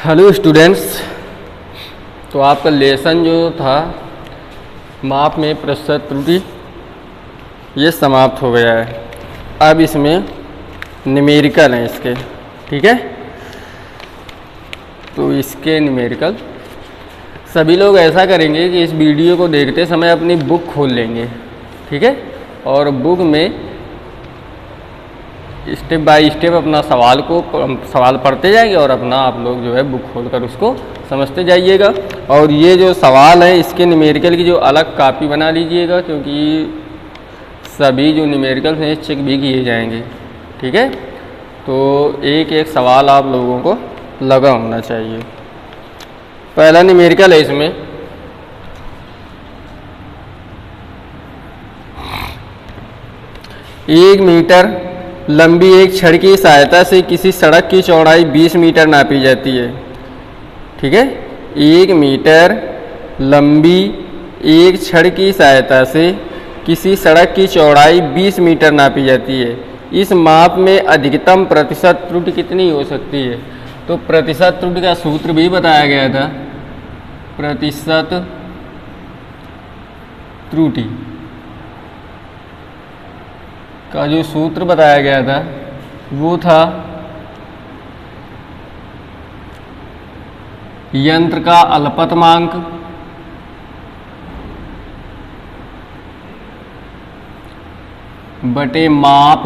Hello students. तो आपका lesson जो था माप में प्रतिशत त्रुटि ये समाप्त हो गया है। अब इसमें न्यूमेरिकल हैं इसके, ठीक है। तो इसके न्यूमेरिकल सभी लोग ऐसा करेंगे कि इस वीडियो को देखते समय अपनी बुक खोल लेंगे, ठीक है, और बुक में स्टेप बाय स्टेप अपना सवाल पढ़ते जाएंगे और अपना आप लोग जो है बुक खोलकर उसको समझते जाइएगा। और ये जो सवाल है इसके न्यूमेरिकल की जो अलग कॉपी बना लीजिएगा, क्योंकि सभी जो न्यूमेरिकल हैं चेक भी किए जाएंगे, ठीक है। तो एक एक सवाल आप लोगों को लगा होना चाहिए। पहला न्यूमेरिकल है इसमें, एक मीटर लंबी एक छड़ की सहायता से किसी सड़क की चौड़ाई 20 मीटर नापी जाती है, ठीक है। 1 मीटर लंबी एक छड़ की सहायता से किसी सड़क की चौड़ाई 20 मीटर नापी जाती है। इस माप में अधिकतम प्रतिशत त्रुटि कितनी हो सकती है? तो प्रतिशत त्रुटि का सूत्र भी बताया गया था। प्रतिशत त्रुटि का जो सूत्र बताया गया था वो था यंत्र का अल्पतमांक बटे माप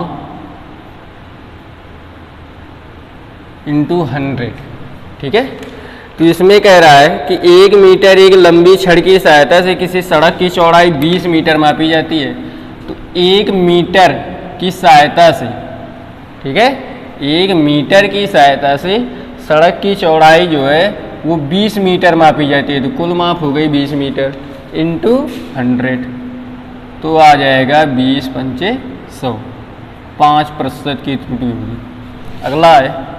इंटू 100, ठीक है। तो इसमें कह रहा है कि 1 मीटर एक लंबी छड़ की सहायता से किसी सड़क की चौड़ाई 20 मीटर मापी जाती है। तो 1 मीटर की सहायता से, ठीक है, 1 मीटर की सहायता से सड़क की चौड़ाई जो है वो 20 मीटर मापी जाती है। तो कुल माप हो गई 20 मीटर इंटू 100, तो आ जाएगा 20 पंचे 100, 5% की त्रुटि होगी। अगला है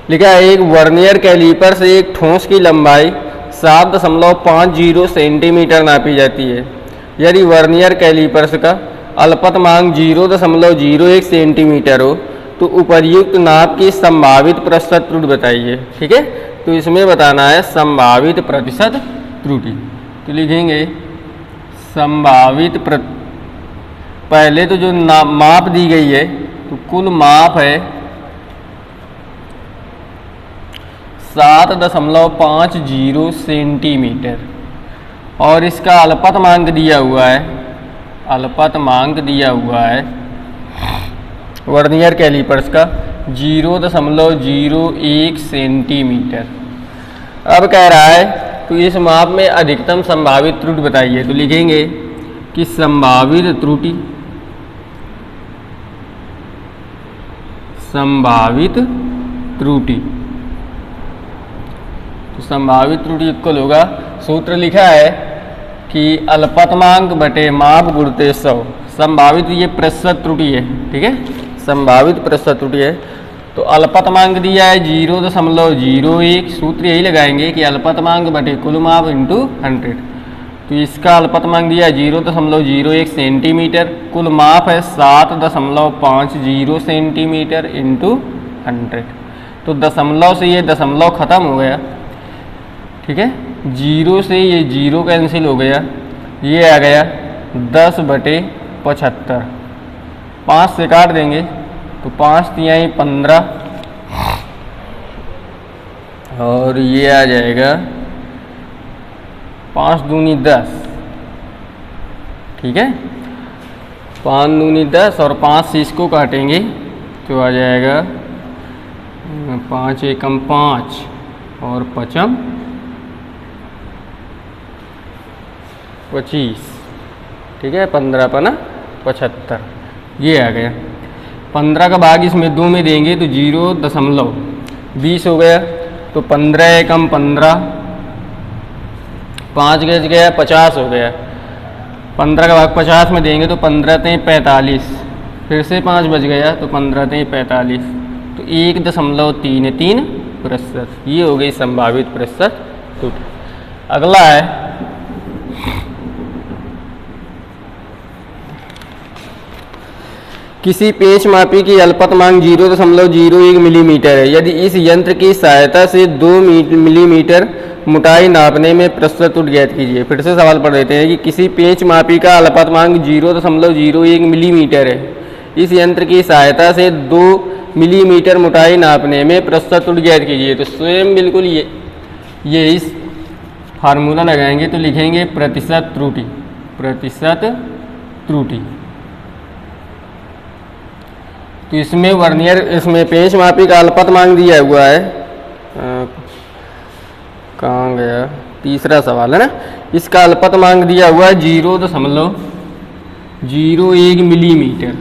लिखा है एक वर्नियर कैलीपर से एक ठोस की लंबाई 7.50 सेंटीमीटर नापी जाती है। यदि वर्नियर कैलीपर्स का अल्पतमांक 0.01 सेंटीमीटर हो तो उपर्युक्त नाप की संभावित प्रतिशत त्रुटि बताइए, ठीक है। तो इसमें बताना है संभावित प्रतिशत त्रुटि। तो लिखेंगे संभावित पहले तो जो माप दी गई है तो कुल माप है 7.50 सेंटीमीटर और इसका अल्पतमांक दिया हुआ है, अल्पतमांक दिया हुआ है वर्नियर कैलीपर्स का 0.01 सेंटीमीटर। अब कह रहा है तो इस माप में अधिकतम संभावित त्रुटि बताइए। तो लिखेंगे कि संभावित त्रुटि तो संभावित त्रुटि इक्वल होगा, सूत्र लिखा है कि अल्पतमांक बटे माप गुणित 100। संभावित ये प्रतिशत त्रुटि है, ठीक है, संभावित प्रतिशत त्रुटि है। तो अल्पतमांक दिया है 0.01, सूत्र यही लगाएंगे कि अल्पतमांक बटे कुल माप इंटू 100। तो इसका अल्पतमांक दिया है 0.01 सेंटीमीटर, कुल माप है 7.50 सेंटीमीटर इंटू 100। तो दशमलव से ये दशमलव खत्म हो गया, ठीक है, 0 से ये 0 कैंसिल हो गया, ये आ गया 10/75। 5 से काट देंगे तो 5 तिहाई 15 और ये आ जाएगा 5 दूनी 10, ठीक है, 5 दूनी 10 और 5 से इसको काटेंगे तो आ जाएगा 5 एकम 5 और 5 25, ठीक है, 15 पना 75, ये आ गया। 15 का भाग इसमें 2 में देंगे तो 0.20 हो गया। तो 15 एकम 15, 5 गज गया 50 हो गया। 15 का भाग 50 में देंगे तो 15 तें 45, फिर से 5 बच गया तो 15 तें 45, तो 1.33%। ये हो गई संभावित प्रतिशत त्रुटि। अगला है किसी पेंच मापी की अल्पतमांक 0.01 मिलीमीटर है। यदि इस यंत्र की सहायता से 2 मिलीमीटर मोटाई नापने में प्रस्तुत त्रुटि ज्ञात कीजिए। फिर से सवाल पढ़ देते हैं कि किसी पेंच मापी का अल्पतमांक 0.01 मिलीमीटर है। इस यंत्र की सहायता से 2 मिलीमीटर मोटाई नापने में प्रस्तुत त्रुटि ज्ञात कीजिए। तो स्वयं बिल्कुल ये इस फार्मूला लगाएंगे तो लिखेंगे प्रतिशत त्रुटि, प्रतिशत त्रुटि। तो इसमें वर्नियर, इसमें पेंच मापी का अल्पतमांक दिया हुआ है, कहाँ गया, तीसरा सवाल है ना। इसका अल्पतमांक दिया हुआ है 0.01 मिलीमीटर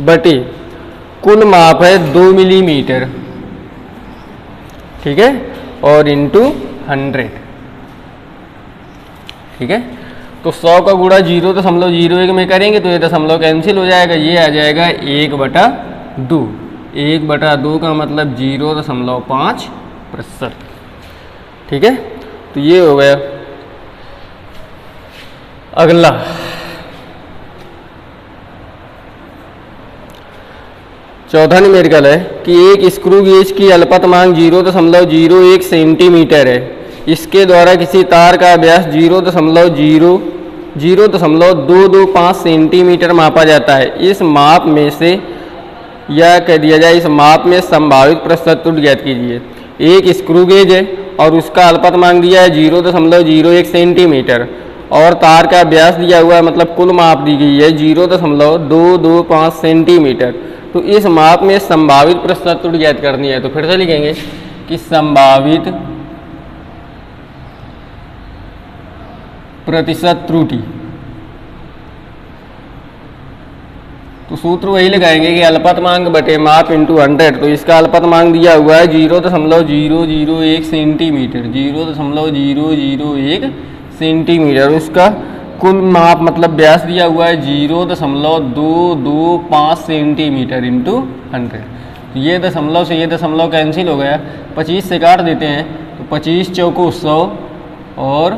बटे कुल माप है 2 मिलीमीटर, ठीक है, और इंटू 100, ठीक है। तो 100 का गुणा 0.01 में करेंगे तो ये दशमलव कैंसिल हो जाएगा, ये आ जाएगा 1/2। 1/2 का मतलब 0.5%, ठीक है। तो ये हो गया। अगला चौथा न्यूमेरिकल है कि एक स्क्रू गेज की अल्पतमांक 0.01 सेंटीमीटर है। इसके द्वारा किसी तार का व्यास 0.225 सेंटीमीटर मापा जाता है। इस माप में से यह कह दिया जाए, इस माप में संभावित प्रस्तुत त्रुटि ज्ञात कीजिए। एक स्क्रू गेज है और उसका अल्पतमांक दिया है 0.01 सेंटीमीटर और तार का व्यास दिया हुआ है, मतलब कुल माप दी गई है 0.225 सेंटीमीटर। तो इस माप में संभावित प्रस्तुत त्रुटि ज्ञात करनी है। तो फिर से लिखेंगे कि संभावित प्रतिशत त्रुटि। तो सूत्र वही लगाएंगे कि अल्पतमांक बटे माप इंटू 100। तो इसका अल्पतमांक दिया हुआ है 0.001 सेंटीमीटर, 0.001 सेंटीमीटर। उसका कुल माप मतलब व्यास दिया हुआ है 0.225 सेंटीमीटर इंटू 100। तो ये दशमलव से ये दशमलव कैंसिल हो गया, 25 से काट देते हैं तो 25 चौको 100 और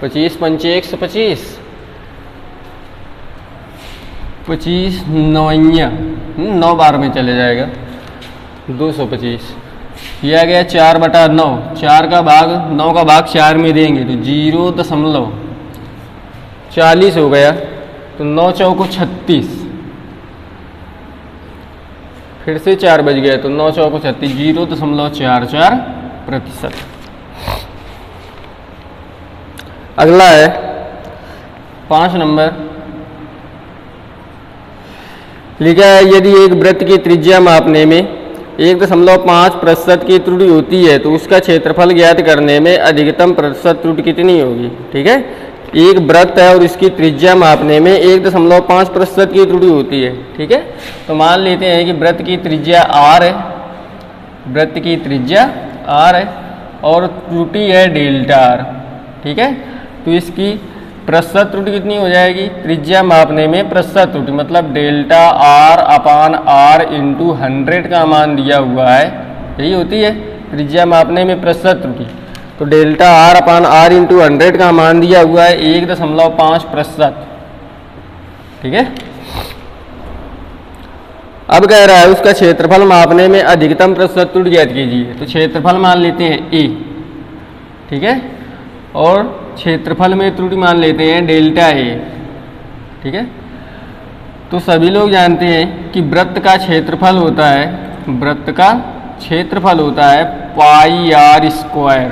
25 पंचे 125, 25 नवैया 9 बार में चले जाएगा 225। यह आ गया 4/9, 4 का भाग 9 का भाग 4 में देंगे तो 0.40 हो गया। तो 9 चौको 36, फिर से 4 बज गया तो 9 चौको 36, 0.44%। अगला है 5 नंबर, लिखा है यदि एक वृत्त की त्रिज्या मापने में 1.5% की त्रुटि होती है तो उसका क्षेत्रफल ज्ञात करने में अधिकतम प्रतिशत त्रुटि कितनी होगी। ठीक है, एक वृत्त है और इसकी त्रिज्या मापने में 1.5% की त्रुटि होती है। ठीक है, तो मान लेते हैं कि वृत्त की त्रिज्या r है, वृत्त की त्रिज्या r है और त्रुटि है डेल्टा r। ठीक है, तो इसकी प्रतिशत त्रुटि कितनी हो जाएगी, त्रिज्या मापने में प्रतिशत त्रुटि मतलब डेल्टा r/r इंटू 100 का मान दिया हुआ है, यही होती है त्रिज्या मापने में प्रतिशत त्रुटि। तो डेल्टा r/r इंटू 100 का मान दिया हुआ है 1.5%। ठीक है, अब कह रहा है उसका क्षेत्रफल मापने में अधिकतम प्रतिशत त्रुटि ज्ञात कीजिए। तो क्षेत्रफल मान लेते हैं a, ठीक है, और क्षेत्रफल में त्रुटि मान लेते हैं डेल्टा a। ठीक है, तो सभी लोग जानते हैं कि वृत्त का क्षेत्रफल होता है, वृत्त का क्षेत्रफल होता है पाई r स्क्वायर,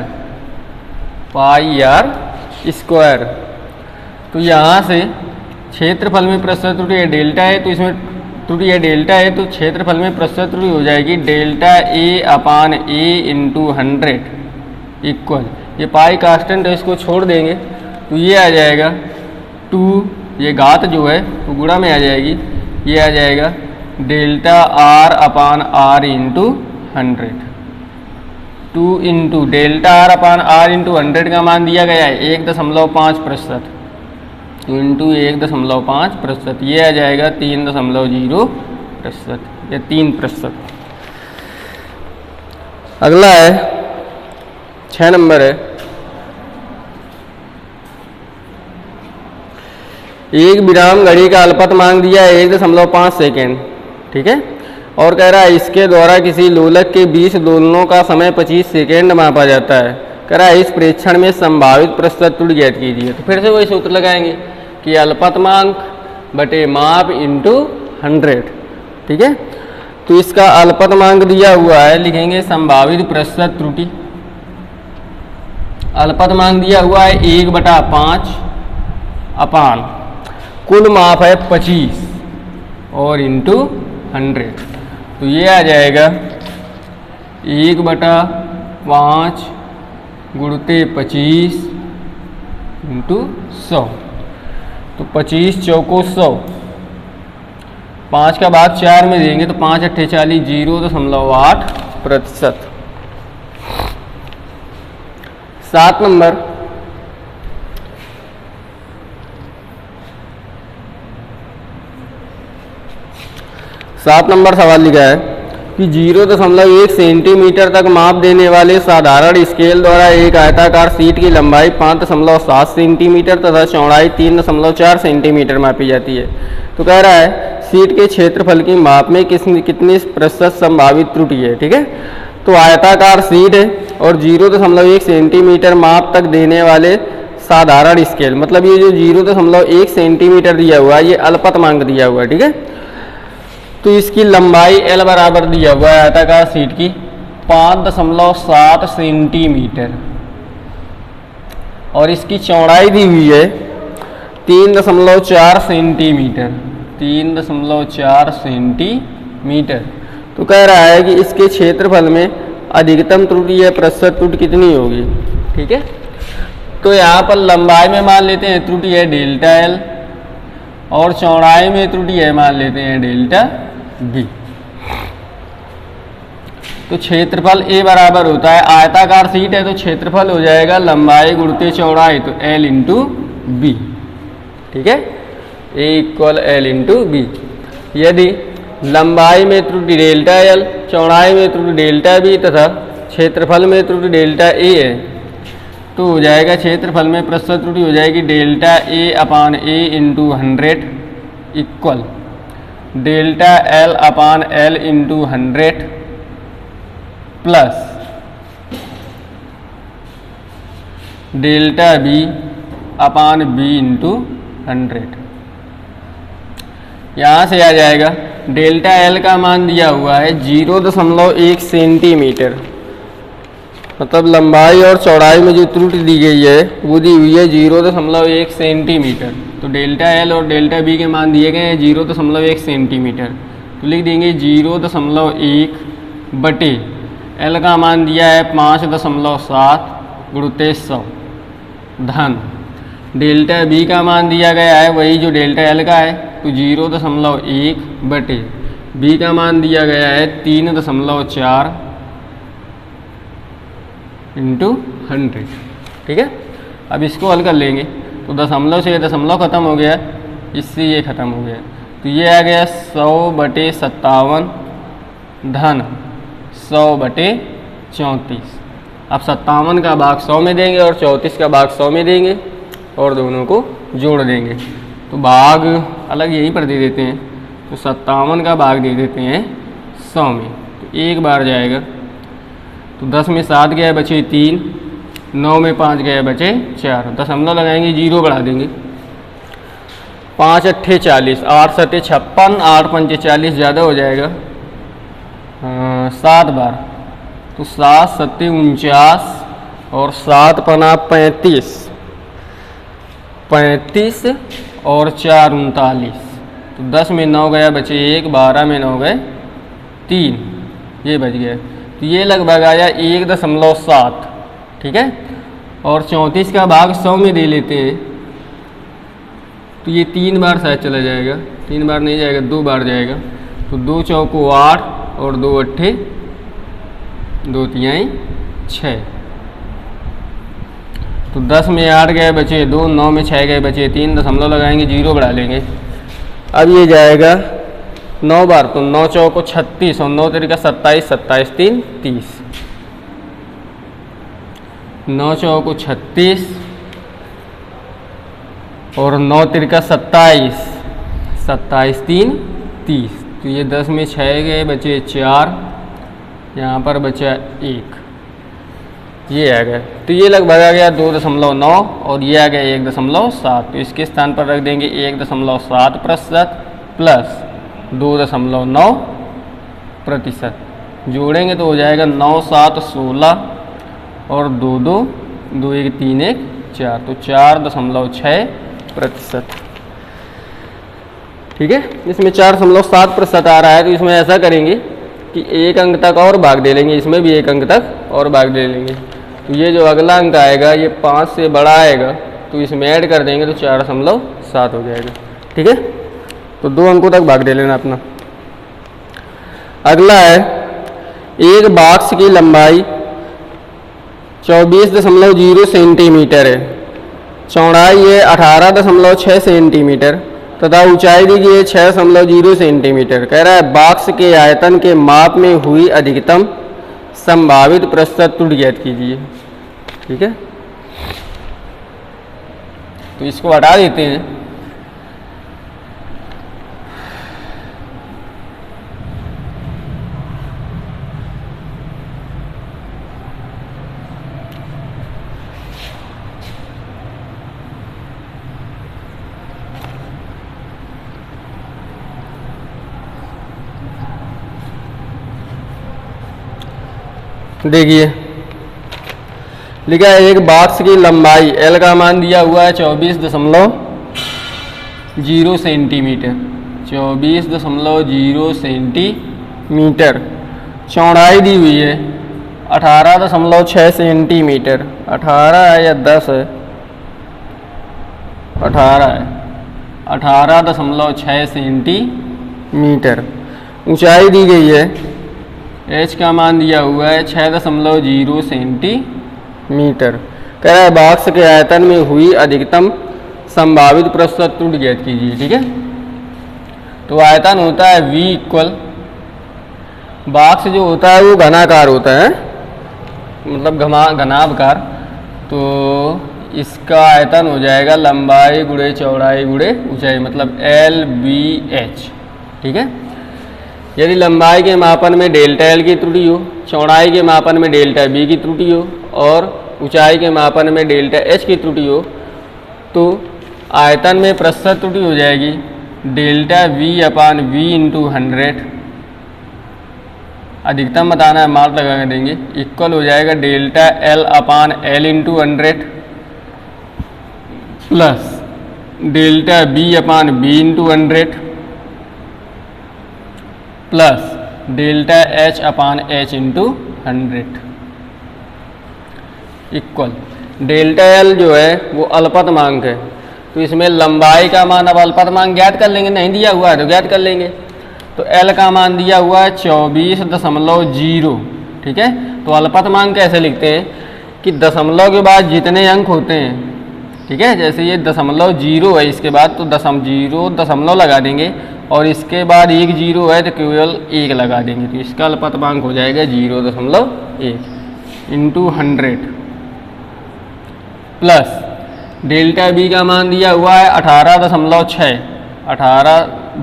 पाई r स्क्वायर। तो यहाँ से क्षेत्रफल में प्रतिशत त्रुटि है डेल्टा है, तो इसमें त्रुटि है डेल्टा है, तो क्षेत्रफल में प्रतिशत त्रुटि हो जाएगी डेल्टा a/a इंटू 100 इक्वल, ये पाई कांस्टेंट है इसको छोड़ देंगे तो ये आ जाएगा 2, ये घात जो है तो गुणा में आ जाएगी, ये आ जाएगा delta r/r into 100। 2 into delta r/r into 100 का मान दिया गया है 1.5%, तो इंटू 1.5%, ये आ जाएगा 3.0% या 3%। अगला है 6 नंबर है, एक विराम घड़ी का अल्पतमांक दिया है 1.5 सेकेंड, ठीक है। और कह रहा है इसके द्वारा किसी लोलक के 20 दोलनों का समय 25 सेकेंड मापा जाता है। कह रहा है इस प्रेक्षण में संभावित प्रतिशत त्रुटि ज्ञात कीजिए। तो फिर से वही सूत्र लगाएंगे कि अल्पतमांक बटे माप इंटू 100, ठीक है। तो इसका अल्पतमांक दिया हुआ है, लिखेंगे संभावित प्रतिशत त्रुटि। अल्पतमांक दिया हुआ है 1/5 अपान कुल माप है 25 और इंटू 100। तो ये आ जाएगा 1/5 गुणते 25 इंटू 100। तो 25 चौको 100, 5 का भाग 4 में देंगे तो 5 अट्ठे 40, 0.8%। 7 नंबर, सवाल लिखा है कि 0.1 सेंटीमीटर तक माप देने वाले साधारण स्केल द्वारा एक आयताकार शीट की लंबाई 5.7 सेंटीमीटर तथा चौड़ाई 3.4 सेंटीमीटर मापी जाती है। तो कह रहा है शीट के क्षेत्रफल की माप में कितनी प्रतिशत संभावित त्रुटि है, ठीक है। तो आयताकार शीट है और 0.1 सेंटीमीटर माप तक देने वाले साधारण स्केल, मतलब ये जो 0.1 सेंटीमीटर दिया हुआ है ये अल्पतमांक दिया हुआ है, ठीक है। तो इसकी लंबाई L बराबर दिया हुआ है आयताकार शीट की 5.7 सेंटीमीटर और इसकी चौड़ाई दी हुई है 3.4 सेंटीमीटर, 3.4 सेंटीमीटर। तो कह रहा है कि इसके क्षेत्रफल में अधिकतम त्रुटि या प्रतिशत त्रुटि कितनी होगी, ठीक है। तो यहाँ पर लंबाई में मान लेते हैं त्रुटि है डेल्टा L और चौड़ाई में त्रुटि है मान लेते हैं डेल्टा B। तो क्षेत्रफल A बराबर होता है, आयताकार शीट है तो क्षेत्रफल हो जाएगा लंबाई गुणते चौड़ाई, तो L इंटू B, ठीक है। A equal L into B। यदि लंबाई में त्रुटि डेल्टा L, चौड़ाई में त्रुटि डेल्टा B तथा क्षेत्रफल में त्रुटि डेल्टा A है तो हो जाएगा क्षेत्रफल में प्रतिशत त्रुटि हो जाएगी delta A upon A into 100 equal delta L upon L into 100 plus delta B upon B into 100। यहाँ से आ जाएगा डेल्टा L का मान दिया हुआ है 0.1 सेंटीमीटर, मतलब लंबाई और चौड़ाई में जो त्रुटि दी गई है वो दी हुई है 0.1 सेंटीमीटर। तो डेल्टा L और डेल्टा B के मान दिए गए हैं 0.1 सेंटीमीटर। तो लिख देंगे 0.1 बटे L का मान दिया है 5.7 गुणते 100 धन डेल्टा B का मान दिया गया है वही जो डेल्टा L का है, तो 0.1 बटे B का मान दिया गया है 3.4 इंटू 100, ठीक है। अब इसको हल कर लेंगे तो दशमलव से दशमलव खत्म हो गया, इससे ये खत्म हो गया, तो ये आ गया 100/57 धन 100/34। अब 57 का भाग 100 में देंगे और 34 का भाग 100 में देंगे और दोनों को जोड़ देंगे। तो भाग अलग यहीं पर दे देते हैं, तो 57 का भाग दे देते हैं 100 में, तो एक बार जाएगा। तो 10 में 7 गया बचे 3, 9 में 5 गया बचे 4, दशमलव लगाएंगे 0 बढ़ा देंगे। 5 अट्ठे 40, 8 सत्ते 56, 8 पंचे 40 ज़्यादा हो जाएगा 7 बार, तो 7 सत्ते 49 और 7 पना 35, 35 और 4 39। तो 10 में 9 गया बचे 1, 12 में 9 गए 3, ये बच गया। तो ये लगभग आया 1.7, ठीक है। और 34 का भाग 100 में दे लेते हैं, तो ये 3 बार शायद चला जाएगा, 3 बार नहीं जाएगा 2 बार जाएगा। तो 2 चौको 8 और 2 अट्ठे 2 तिहाई 6। तो 10 में 8 गए बचे 2, 9 में 6 गए बचे 3, दशमलव लगाएंगे 0 बढ़ा लेंगे। अब ये जाएगा 9 बार, तो 9 चौको 36 और 9 तरीका 27, 27 3 30, 9 चौको 36 और 9 तिरका 27, 27 3 30, तो ये 10 में 6 गए, बचे 4, यहाँ पर बचा 1, ये आ गया। तो ये लगभग आ गया 2.9 और ये आ गया 1.7। तो इसके स्थान पर रख देंगे 1.7% प्लस 2.9%, जोड़ेंगे तो हो जाएगा 9 7 16 और 2 2 2 1 3 1 4, तो 4.6%। ठीक है, इसमें 4.7% आ रहा है, तो इसमें ऐसा करेंगे कि एक अंक तक और भाग दे लेंगे, इसमें भी एक अंक तक और भाग दे लेंगे। तो ये जो अगला अंक आएगा ये 5 से बड़ा आएगा, तो इसमें ऐड कर देंगे तो 4.7 हो जाएगा। ठीक है, तो 2 अंकों तक भाग दे लेना अपना। अगला है एक बॉक्स की लंबाई 24.0 सेंटीमीटर है, चौड़ाई है 18.6 सेंटीमीटर तथा ऊंचाई दी गई है 6.0 सेंटीमीटर। कह रहा है बॉक्स के आयतन के माप में हुई अधिकतम संभावित प्रतिशत त्रुटि ज्ञात कीजिए। ठीक है, तो इसको हटा देते हैं। देखिए लिखा है एक बॉक्स की लंबाई L का मान दिया हुआ है 24.0 सेंटीमीटर, 24.0 सेंटीमीटर, चौड़ाई दी हुई है 18.6 सेंटीमीटर, 18 है या 10 है, 18 है, 18.6 सेंटीमीटर। ऊंचाई दी गई है H का मान दिया हुआ है 6.0 सेंटीमीटर। कह रहा है बॉक्स के आयतन में हुई अधिकतम संभावित प्रतिशत त्रुटि ज्ञात कीजिए। ठीक है, तो आयतन होता है V इक्वल, बॉक्स जो होता है वो घनाकार होता है, मतलब घनाभकार, तो इसका आयतन हो जाएगा लंबाई गुणे चौड़ाई गुणे ऊंचाई, मतलब LBH। ठीक है, यदि लंबाई के मापन में डेल्टा L की त्रुटि हो, चौड़ाई के मापन में डेल्टा B की त्रुटि हो और ऊंचाई के मापन में डेल्टा H की त्रुटि हो, तो आयतन में प्रतिशत त्रुटि हो जाएगी डेल्टा V/V इंटू 100। अधिकतम बताना है, माप लगा के देंगे, इक्वल हो जाएगा delta L/L into 100 plus delta B/B into 100 plus delta H/H into 100 equal delta L जो है वो अल्पतमांक है, तो इसमें लंबाई का मान अब अल्पतमांक ज्ञात कर लेंगे, नहीं दिया हुआ है तो ज्ञात कर लेंगे। तो L का मान दिया हुआ है 24.0। ठीक है, तो अल्पतमांक कैसे लिखते हैं कि दशमलव के बाद जितने अंक होते हैं, ठीक है, जैसे ये 0.0 है, इसके बाद तो 0.0 लगा देंगे और इसके बाद 1 0 है तो केवल 1 लगा देंगे, तो इसका अल्पतमांक हो जाएगा 0.1 इंटू 100 प्लस डेल्टा B का मान दिया हुआ है 18.6,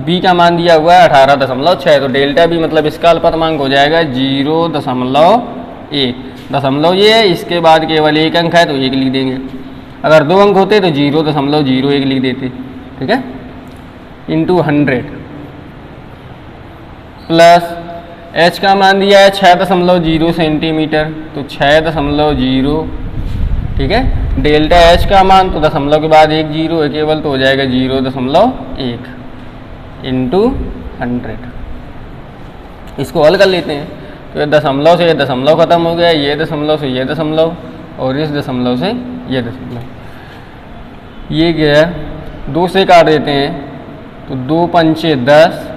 B का मान दिया हुआ है 18.6, तो डेल्टा B मतलब इसका अल्पतमांक हो जाएगा 0.1। दशमलव ये है, इसके बाद केवल 1 अंक है तो 1 लिख देंगे, अगर 2 अंक होते तो 0.01 लिख देते। ठीक है, इंटू 100 प्लस H का मान दिया है 6.0 सेंटीमीटर, तो 6.0। ठीक है, डेल्टा H का मान तो दशमलव के बाद 1 0 है केवल, तो हो जाएगा 0.1 इंटू 100। इसको हल कर लेते हैं, तो ये दशमलव से ये दशमलव खत्म हो गया, ये दशमलव से ये दशमलव और इस दशमलव से ये दशमलव, ये गया 2 से काट देते हैं, तो 2 पंचे 10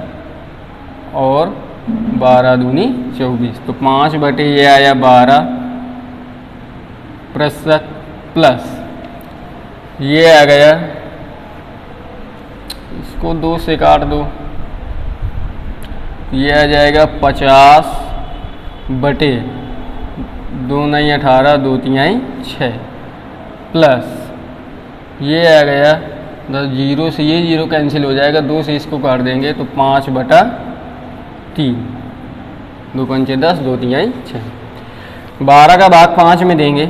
और 12 दूनी 24, तो 5 ये आया 12% प्लस ये आ गया, इसको 2 से काट दो, ये आ जाएगा 50/2 9 18 2 3 6 प्लस ये आ गया जीरो से ये जीरो कैंसिल हो जाएगा, 2 से इसको काट देंगे तो 5/3, 2 पंचे 10, 2 तिहाई 6। 12 का भाग 5 में देंगे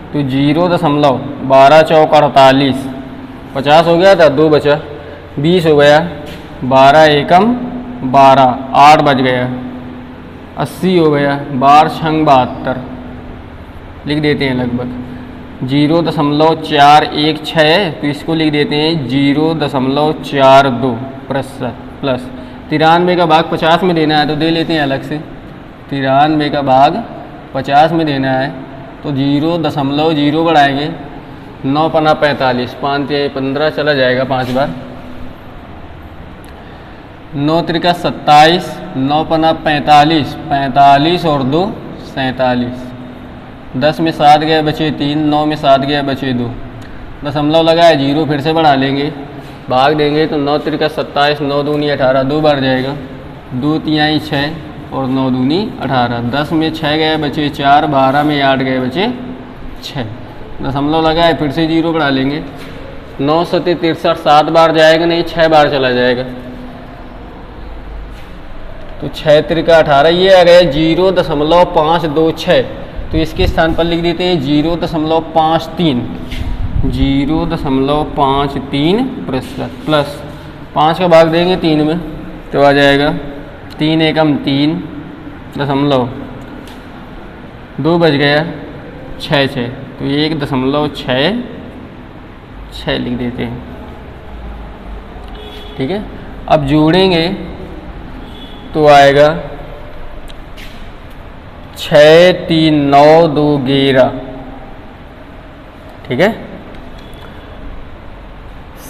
तो 0.12 चौक 48, 50 हो गया था, 2 बचा, 20 हो गया, 12 एकम 12, 8 बच गया, 80 हो गया, 12 छंग 72 लिख देते हैं लगभग। 0.416 तो इसको लिख देते हैं 0.42 प्लस 93 का भाग 50 में देना है तो दे लेते हैं अलग से। 93 का भाग 50 में देना है तो 0.0 बढ़ाएंगे, 9 पना 45, 5 तिहाई 15 चला जाएगा 5 बार, 9 त्रिका 27, 9 पना 45, 45 और 2 47, 10 में 7 गए बचे 3, 9 में 7 गया बचे 2, दशमलव लगाए 0 फिर से बढ़ा लेंगे, भाग देंगे तो 9 त्रिका 27, 9 दूनी 18, 2 बार जाएगा, 2 तिहाई 6 और 9 दूनी 18, 10 में 6 गए बचे 4, 12 में 8 गए बचे 6, दशमलव लगाए फिर से 0 बढ़ा लेंगे, 9 सत्ते 63, 7 बार जाएगा नहीं 6 बार चला जाएगा तो 6 त्रिका 18, ये आ गया 0.526 तो इसके स्थान पर लिख देते हैं 0.53, 0.53% प्लस 5 का भाग देंगे 3 में तो आ जाएगा 3 एकम 3 दशमलव, 2 बच गया, 6 तो 1.66 लिख देते हैं। ठीक है, अब जोड़ेंगे तो आएगा 6, 3, 9, 2, 11, ठीक है,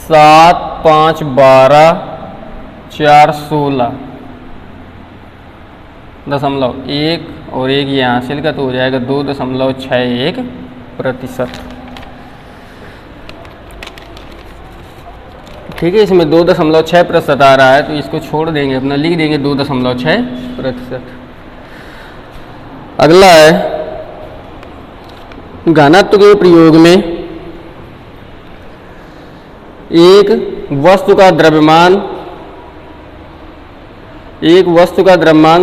7, 5, 12, 4, 16 दशमलव 1 और 1 ये हासिल का तो हो जाएगा 2.61%। ठीक है, इसमें 2.6% आ रहा है तो इसको छोड़ देंगे, अपना लिख देंगे 2.6%। अगला है घनत्व के प्रयोग में एक वस्तु का द्रव्यमान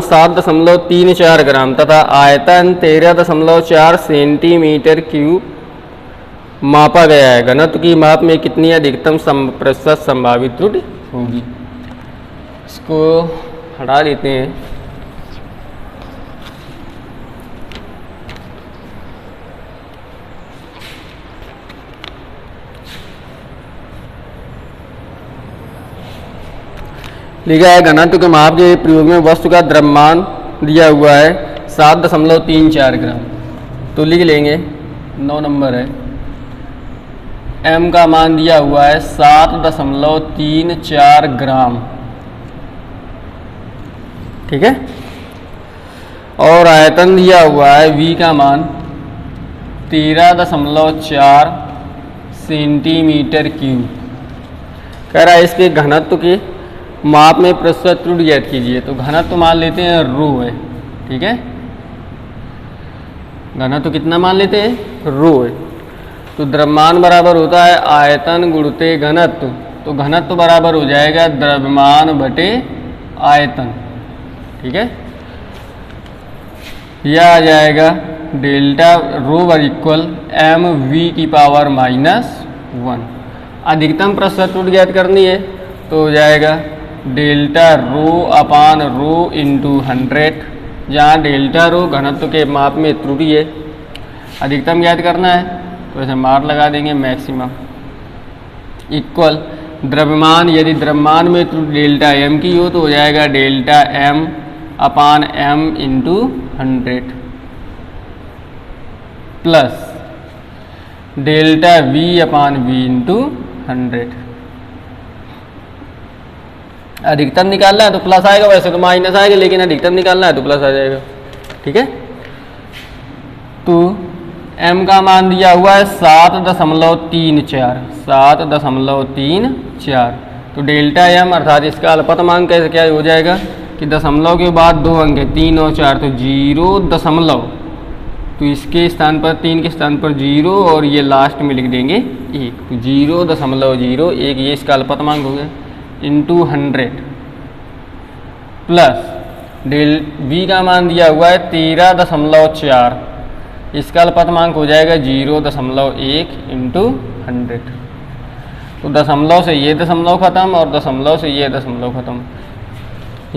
7.34 ग्राम तथा आयतन 13.4 सेंटीमीटर क्यूब मापा गया है। घनत्व की माप में कितनी अधिकतम प्रतिशत संभावित त्रुटि होगी? इसको हटा देते हैं। लिखा है घनत्व के माप के प्रयोग में वस्तु का द्रव्यमान दिया हुआ है 7.34 ग्राम, तो लिख लेंगे 9 नंबर है। m का मान दिया हुआ है 7.34 ग्राम, ठीक है, और आयतन दिया हुआ है v का मान 13.4 सेंटीमीटर क्यूब। कह रहा है इसके घनत्व के माप में प्रतिशत त्रुटि ज्ञात कीजिए। तो घनत्व मान लेते हैं रो है, ठीक है, घनत्व कितना मान लेते हैं? रो है। तो द्रव्यमान बराबर होता है आयतन गुणित घनत्व, तो घनत्व बराबर हो जाएगा द्रव्यमान बटे आयतन, ठीक है। यह आ जाएगा डेल्टा रो इक्वल mv⁻⁻1। अधिकतम प्रतिशत त्रुटि ज्ञात करनी है तो हो जाएगा डेल्टा रो अपान रो इंटू 100, जहाँ डेल्टा रो घनत्व के माप में त्रुटि है, अधिकतम ज्ञात करना है तो ऐसे मार लगा देंगे मैक्सिमम, इक्वल द्रव्यमान, यदि द्रव्यमान में त्रुटि डेल्टा एम की हो तो हो जाएगा delta M upon M into 100 plus delta V upon V into 100। अधिकतम निकालना है तो प्लस आएगा, वैसे तो माइनस आएगा, लेकिन अधिकतम निकालना है तो प्लस आ जाएगा, ठीक है। तो m का मान दिया हुआ है 7.34, तो डेल्टा m अर्थात इसका अल्पतमांक कैसे क्या हो जाएगा कि दशमलव के बाद 2 अंक है 3 और 4, तो 0 दशमलव, तो इसके स्थान पर 3 के स्थान पर 0 और ये लास्ट में लिख देंगे 1, तो 0.01 ये इसका अल्पतमांक हो गया इंटू 100 प्लस डेल बी का मान दिया हुआ है 13.4, इसका अल्पतमांक हो जाएगा 0.1 इंटू 100। तो दशमलव से ये दशमलव खत्म और दशमलव से ये दशमलव खत्म,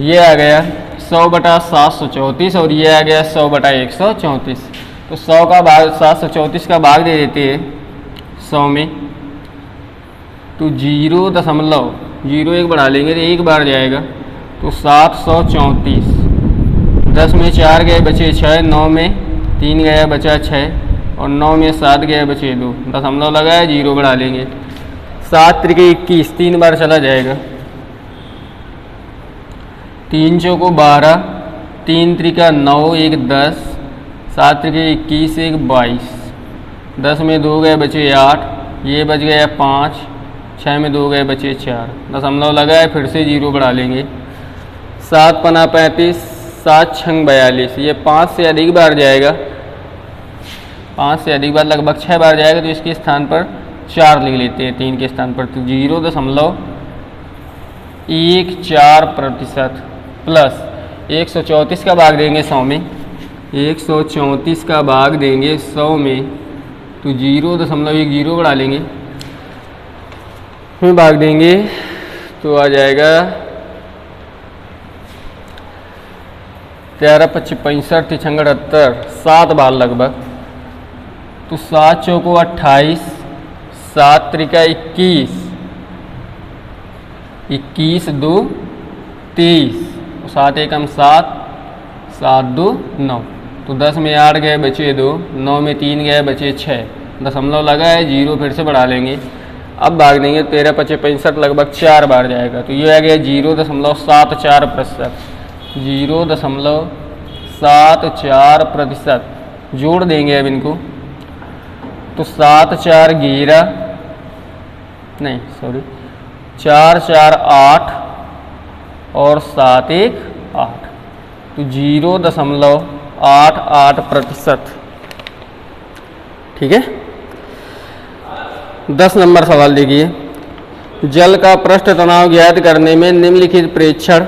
ये आ गया 100/734 और ये आ गया 100/134। तो 100 का भाग 734 का भाग दे देते हैं 100 में, तो 0.01 बढ़ा लेंगे तो एक बार जाएगा, तो 734। 10 में 4 गए बचे 6, 9 में 3 गया बचा 6 और 9 में 7 गया बचे 2, दशमलव लगाया 0 बढ़ा लेंगे। 7 त्रिके 21, 3 बार चला जाएगा, 3 चौको 12, 3 त्रिका 9, 1 10, 7 त्रिके 21, 1 22, 10 में 2 गए बचे 8, ये बच गया 5, 6 में 2 गए बचे 4, दशमलव लगाए फिर से 0 बढ़ा लेंगे। 7 पना 35, 7 छंग 42, ये 5 से अधिक बार जाएगा, 5 से अधिक बार लगभग 6 बार जाएगा, तो इसके स्थान पर 4 लिख लेते हैं 3 के स्थान पर, तो 0.14% प्लस 134 का भाग देंगे 100 में, 134 का भाग देंगे 100 में, तो 0.10 बढ़ा लेंगे, फिर भाग देंगे तो आ जाएगा 13 25 65 78, 7 बार लगभग, तो 7 चौको 28, 7 त्रिका 21, 21 2 23, 7 एकम 7, 7 2 9, तो 10 में 8 गए बचे 2, 9 में 3 गए बचे 6, दशमलव लगा है 0 फिर से बढ़ा लेंगे। अब भाग देंगे 13 25 65 लगभग 4 बार जाएगा, तो ये आ गया 0.74%, 0.74%। जोड़ देंगे अब इनको, तो 7 4 11 नहीं सॉरी 4 4 8 और 7 1 8, तो 0.88%। ठीक है। 10 नंबर सवाल देखिए, जल का पृष्ठ तनाव ज्ञात करने में निम्नलिखित प्रेक्षण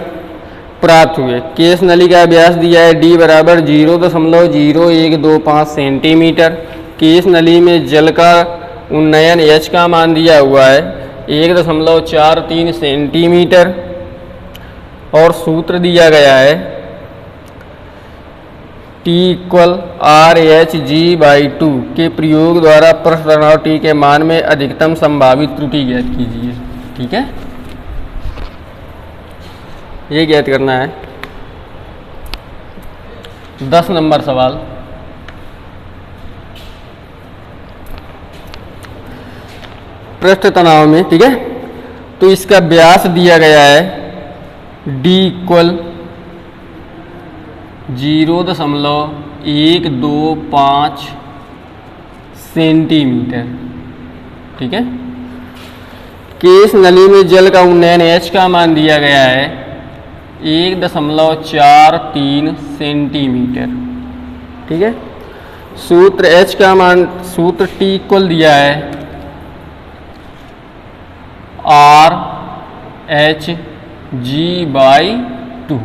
प्राप्त हुए। केस नली का व्यास दिया है d बराबर 0.0125 सेंटीमीटर। केस नली में जल का उन्नयन h का मान दिया हुआ है 1.43 सेंटीमीटर और सूत्र दिया गया है T = RH/G/2 के प्रयोग द्वारा पृष्ठ तनाव T के मान में अधिकतम संभावित त्रुटि ज्ञात कीजिए। ठीक है, ये ज्ञात करना है। 10 नंबर सवाल, पृष्ठ तनाव में। ठीक है, तो इसका व्यास दिया गया है D = 0.125 सेंटीमीटर। ठीक है, केस नली में जल का उन्नयन H का मान दिया गया है 1.43 सेंटीमीटर। ठीक है, सूत्र H का मान, सूत्र T = दिया है RH/G/2।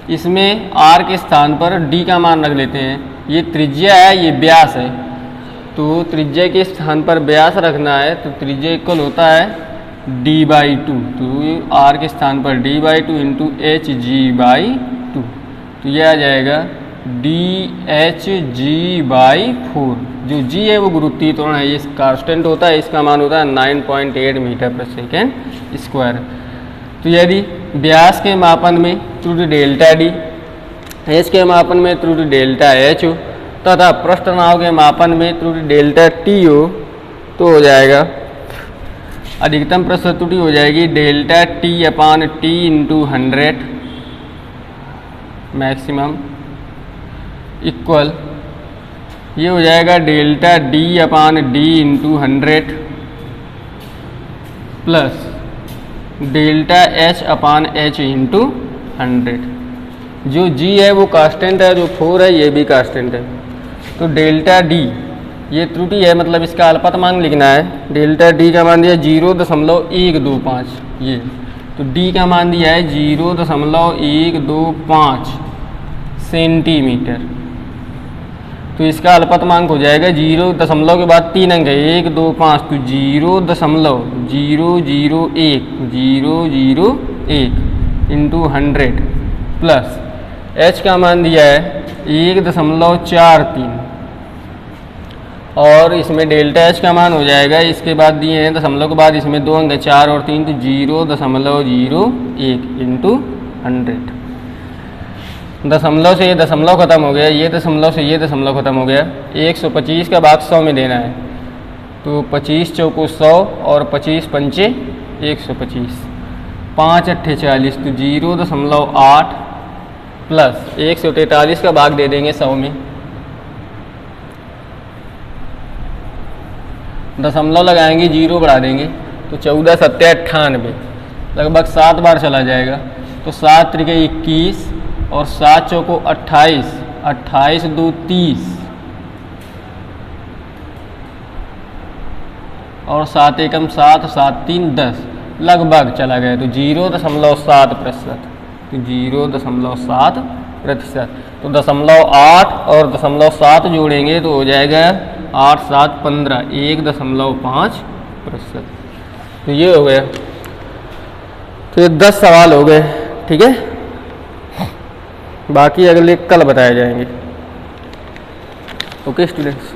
इसमें R के स्थान पर D का मान रख लेते हैं। ये त्रिज्या है, ये व्यास है, तो त्रिज्या के स्थान पर व्यास रखना है, तो त्रिज्या इक्वल होता है D/2, तो R के स्थान पर D/2 इंटू HG/2, तो यह आ जाएगा DHG/4। जो G है वो गुरुत्वीय त्वरण है, ये कांस्टेंट होता है, इसका मान होता है 9.8 मीटर/सेकेंड²। तो यदि व्यास के मापन में त्रुटि डेल्टा D, H के मापन में त्रुटि डेल्टा H हो तथा पृष्ठ तनाव के मापन में त्रुटि डेल्टा T हो, तो हो जाएगा अधिकतम पृष्ठ त्रुटि हो जाएगी delta T/T into 100 maximum equal, ये हो जाएगा delta D/D into 100 plus delta H/H into 100। जो G है वो कांस्टेंट है, जो 4 है ये भी कांस्टेंट है, तो डेल्टा D ये त्रुटि है, मतलब इसका अल्पतमांक लिखना है। डेल्टा डी का मान दिया 0.125 ये, तो डी का मान दिया है 0.125 सेंटीमीटर। तो इसका अल्पतमांक हो जाएगा 0 के बाद 3 अंक है 1 2 5, तो 0.001 इंटू 100 प्लस एच का मान दिया है 1.43 और इसमें डेल्टा एच का मान हो जाएगा, इसके बाद दिए हैं दशमलव के बाद इसमें 2 अंक है 4 और 3, तो 0.01 इंटू 100। दशमलव से ये दशमलव खत्म हो गया, ये दशमलव से ये दशमलव खत्म हो गया। 125 का भाग 100 में देना है, तो 25 चौको 100 और 25 पंचे 125, 5 अट्ठे 40, तो 0.8 प्लस 143 का भाग दे देंगे 100 में, दशमलव लगाएंगे 0 बढ़ा देंगे, तो 14 सत्ते 98, लगभग 7 बार चला जाएगा। तो 7 त्रिके 21 और 7 चौको 28, 28 2 30 और 7 एकम 7, 7 3 10, लगभग चला गया, तो 0.7%, तो 0.7%। तो 0.8 और 0.7 जोड़ेंगे तो हो जाएगा 8 7 15, 1.5%। तो ये हो गया। तो ये 10 सवाल हो गए, ठीक है। बाकी अगले कल बताए जाएंगे। Okay students.